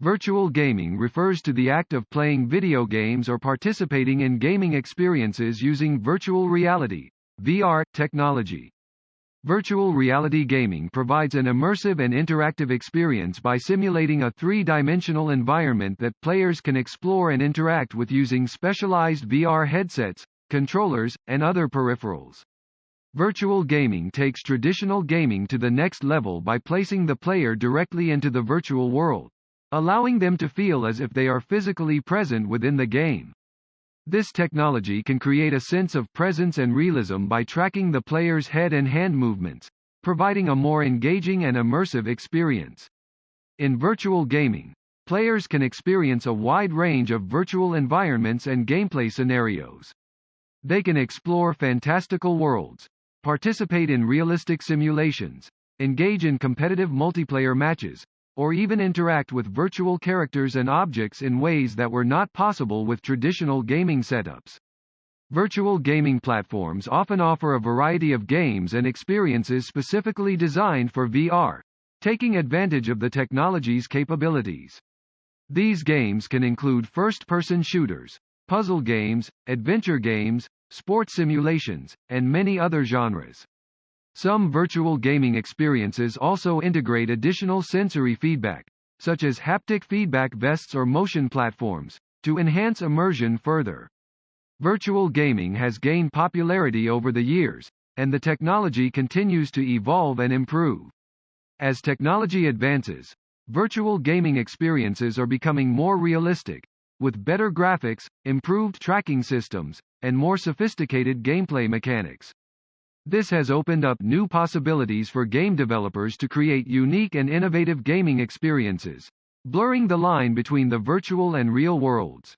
Virtual gaming refers to the act of playing video games or participating in gaming experiences using virtual reality (VR) technology. Virtual reality gaming provides an immersive and interactive experience by simulating a three-dimensional environment that players can explore and interact with using specialized VR headsets, controllers, and other peripherals. Virtual gaming takes traditional gaming to the next level by placing the player directly into the virtual world, allowing them to feel as if they are physically present within the game. This technology can create a sense of presence and realism by tracking the player's head and hand movements, providing a more engaging and immersive experience. In virtual gaming, players can experience a wide range of virtual environments and gameplay scenarios. They can explore fantastical worlds, participate in realistic simulations, engage in competitive multiplayer matches, or even interact with virtual characters and objects in ways that were not possible with traditional gaming setups. Virtual gaming platforms often offer a variety of games and experiences specifically designed for VR, taking advantage of the technology's capabilities. These games can include first-person shooters, puzzle games, adventure games, sports simulations, and many other genres. Some virtual gaming experiences also integrate additional sensory feedback, such as haptic feedback vests or motion platforms, to enhance immersion further. Virtual gaming has gained popularity over the years, and the technology continues to evolve and improve. As technology advances, virtual gaming experiences are becoming more realistic, with better graphics, improved tracking systems, and more sophisticated gameplay mechanics. This has opened up new possibilities for game developers to create unique and innovative gaming experiences, blurring the line between the virtual and real worlds.